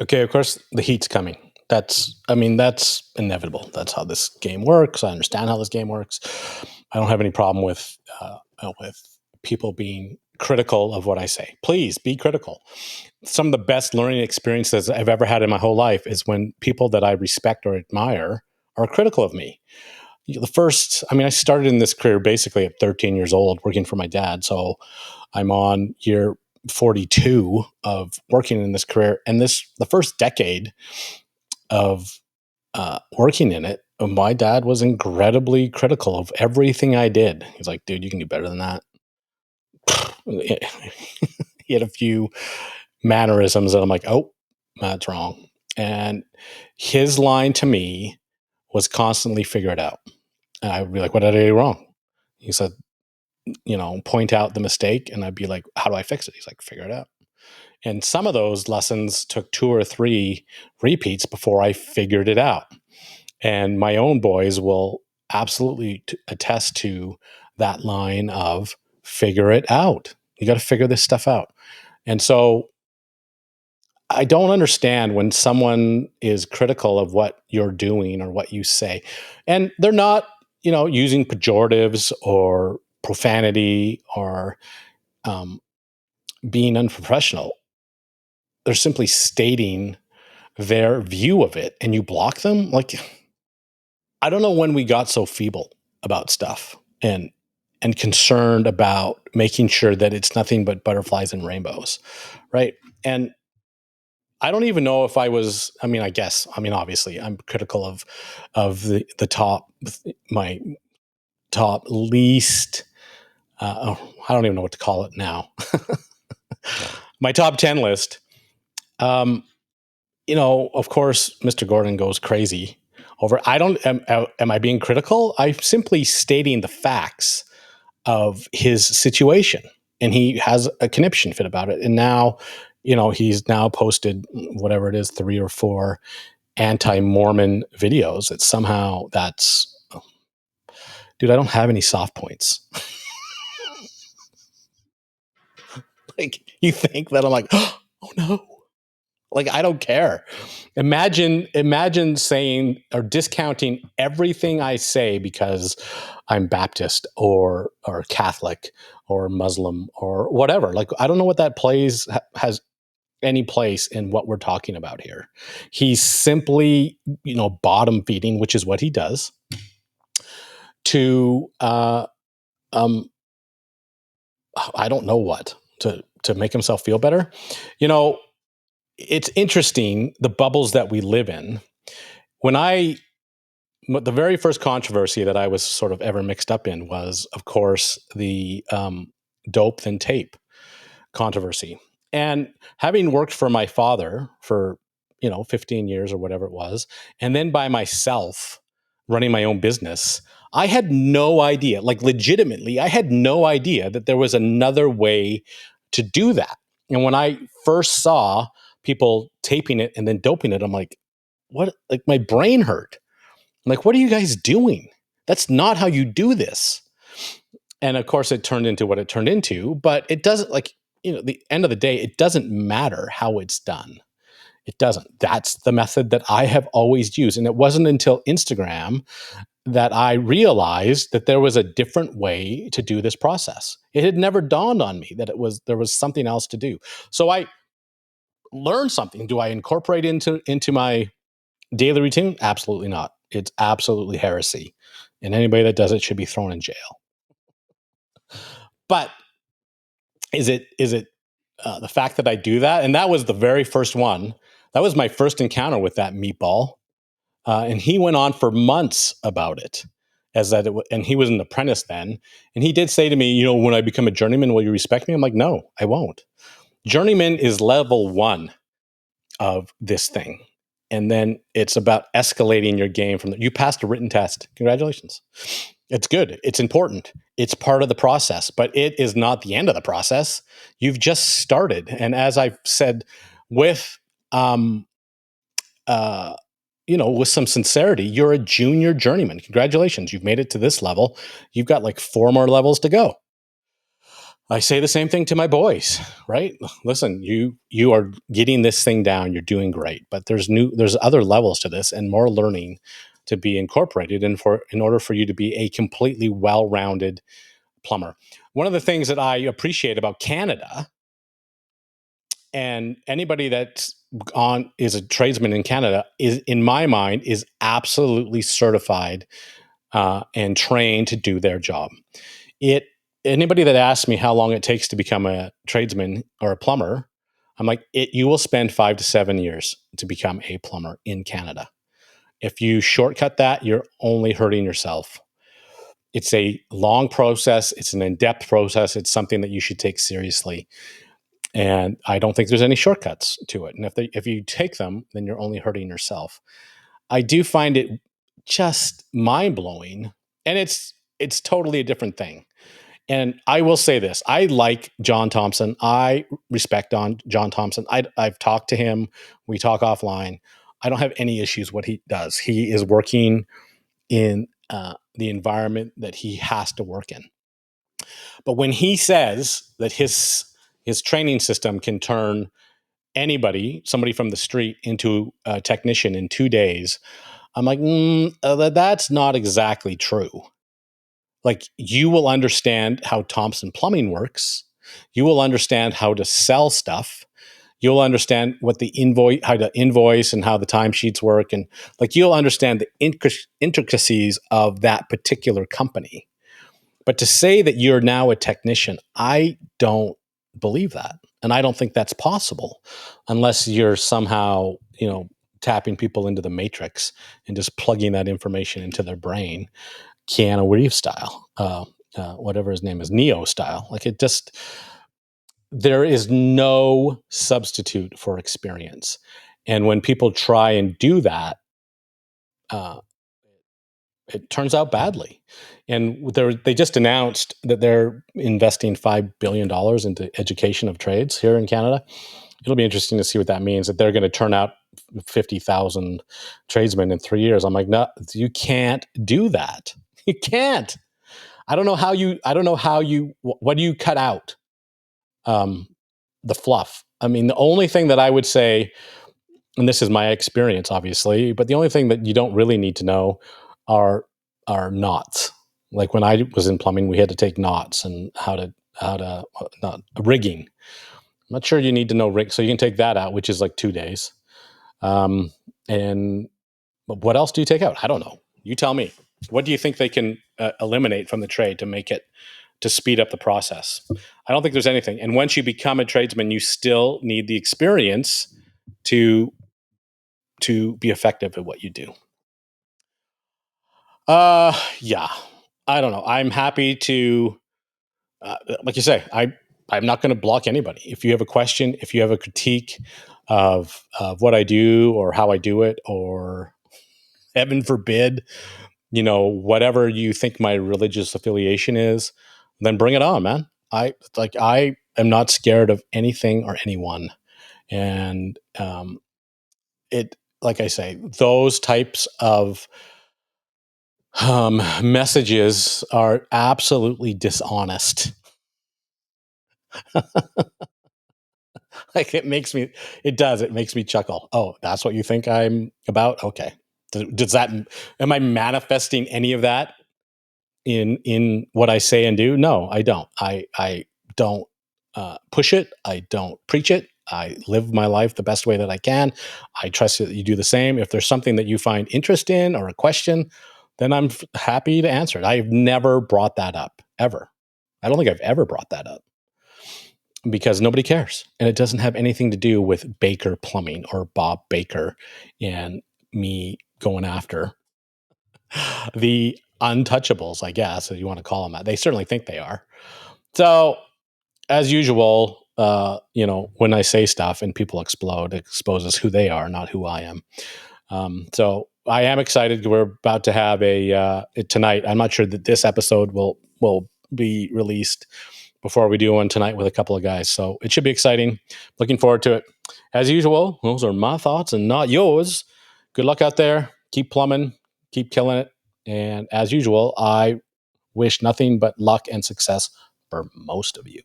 Okay, of course, the heat's coming. That's inevitable. That's how this game works. I understand how this game works. I don't have any problem with people being critical of what I say. Please be critical. Some of the best learning experiences I've ever had in my whole life is when people that I respect or admire are critical of me. I started in this career basically at 13 years old, working for my dad. So I'm on year 42 of working in this career, and the first decade of working in it, my dad was incredibly critical of everything I did. He's like, "Dude, you can do better than that." He had a few mannerisms that I'm like, "Oh, that's wrong." And his line to me was constantly figure it out. And I would be like, "What did I do wrong?" He said, point out the mistake. And I'd be like, "How do I fix it?" He's like, "Figure it out." And some of those lessons took 2 or 3 repeats before I figured it out. And my own boys will absolutely attest to that line of figure it out. You got to figure this stuff out. And so I don't understand when someone is critical of what you're doing or what you say. And they're not, using pejoratives or profanity or um, being unprofessional. They're simply stating their view of it, and you block them. Like, I don't know when we got so feeble about stuff and concerned about making sure that it's nothing but butterflies and rainbows, right? And I don't even know if I was. Obviously, I'm critical of the top, my top least. I don't even know what to call it now. My top 10 list. Um, of course, Mr. Gordon goes crazy over. I don't. Am I being critical? I'm simply stating the facts of his situation, and he has a conniption fit about it. And now, he's now posted whatever it is, 3 or 4 anti-Mormon videos. That somehow that's, dude. I don't have any soft points. Like, you think that I'm like, oh no. Like, I don't care. Imagine saying or discounting everything I say because I'm Baptist or Catholic or Muslim or whatever. Like, I don't know what that has any place in what we're talking about here. He's simply, bottom feeding, which is what he does to um I don't know what to make himself feel better. You know, it's interesting the bubbles that we live in. When the very first controversy that I was sort of ever mixed up in was, of course, the dope than tape controversy. And having worked for my father for 15 years or whatever it was, and then by myself running my own business, I had no idea, like legitimately, I had no idea that there was another way to do that. And when I first saw people taping it and then doping it, I'm like, what? Like, my brain hurt. I'm like, what are you guys doing? That's not how you do this. And of course, it turned into what it turned into, but it doesn't, like, the end of the day, it doesn't matter how it's done. It doesn't. That's the method that I have always used. And it wasn't until Instagram that I realized that there was a different way to do this process. It had never dawned on me that there was something else to do. So I learned something. Do I incorporate into my daily routine? Absolutely not. It's absolutely heresy. And anybody that does it should be thrown in jail. But is it the fact that I do that? And that was the very first one. That was my first encounter with that meatball. And he went on for months about it, and he was an apprentice then. And he did say to me, when I become a journeyman, will you respect me? I'm like, no, I won't. Journeyman is level 1 of this thing. And then it's about escalating your game you passed a written test. Congratulations. It's good. It's important. It's part of the process, but it is not the end of the process. You've just started. And as I've said, with with some sincerity, you're a junior journeyman. Congratulations. You've made it to this level. You've got like 4 more levels to go. I say the same thing to my boys, right? Listen, you are getting this thing down, you're doing great, but there's other levels to this and more learning to be incorporated in order for you to be a completely well-rounded plumber. One of the things that I appreciate about Canada, and anybody that's on is a tradesman in Canada, is in my mind is absolutely certified and trained to do their job. It Anybody that asks me how long it takes to become a tradesman or a plumber, I'm like, you will spend 5 to 7 years to become a plumber in Canada. If you shortcut that, you're only hurting yourself. It's a long process. It's an in-depth process. It's something that you should take seriously. And I don't think there's any shortcuts to it. And if you take them, then you're only hurting yourself. I do find it just mind blowing, and it's totally a different thing. And I will say this: I like John Thompson. I respect John Thompson. I've talked to him. We talk offline. I don't have any issues what he does. He is working in the environment that he has to work in. But when he says that his training system can turn somebody from the street, into a technician in 2 days, I'm like, that's not exactly true. Like, you will understand how Thompson Plumbing works. You will understand how to sell stuff. You'll understand what how to invoice and how the timesheets work. And like, you'll understand the intricacies of that particular company. But to say that you're now a technician, I don't believe that. And I don't think that's possible unless you're somehow, tapping people into the matrix and just plugging that information into their brain, Keanu Reeves style, whatever his name is, Neo style. Like, there is no substitute for experience. And when people try and do that, uh, it turns out badly. And they just announced that they're investing $5 billion into education of trades here in Canada. It'll be interesting to see what that means, that they're going to turn out 50,000 tradesmen in 3 years. I'm like, no, you can't do that. You can't. I don't know how what do you cut out? Um, the fluff. I mean, the only thing that I would say, and this is my experience, obviously, but the only thing that you don't really need to know are knots. Like, when I was in plumbing, we had to take knots and how to not rigging. I'm not sure you need to know rig, so you can take that out, which is like 2 days. Um, and but what else do you take out? I don't know. You tell me. What do you think they can eliminate from the trade to speed up the process? I don't think there's anything. And once you become a tradesman, you still need the experience to be effective at what you do. Yeah. I don't know. I'm happy to, like you say, I'm not going to block anybody. If you have a question, if you have a critique of what I do or how I do it, or heaven forbid, whatever you think my religious affiliation is, then bring it on, man. I am not scared of anything or anyone. And it like I say, those types of messages are absolutely dishonest. Like, it makes me chuckle. Oh, that's what you think I'm about? Okay. Does that, am I manifesting any of that in what I say and do? No, I don't. I don't push it. I don't preach it. I live my life the best way that I can. I trust that you do the same. If there's something that you find interest in or a question, then I'm happy to answer it. I've never brought that up, ever. I don't think I've ever brought that up, because nobody cares. And it doesn't have anything to do with Baker Plumbing or Bob Baker and me going after the untouchables, I guess, if you want to call them that. They certainly think they are. So, as usual, when I say stuff and people explode, it exposes who they are, not who I am. So I am excited. We're about to have tonight. I'm not sure that this episode will be released before we do one tonight with a couple of guys. So it should be exciting. Looking forward to it. As usual, those are my thoughts and not yours. Good luck out there. Keep plumbing. Keep killing it. And as usual, I wish nothing but luck and success for most of you.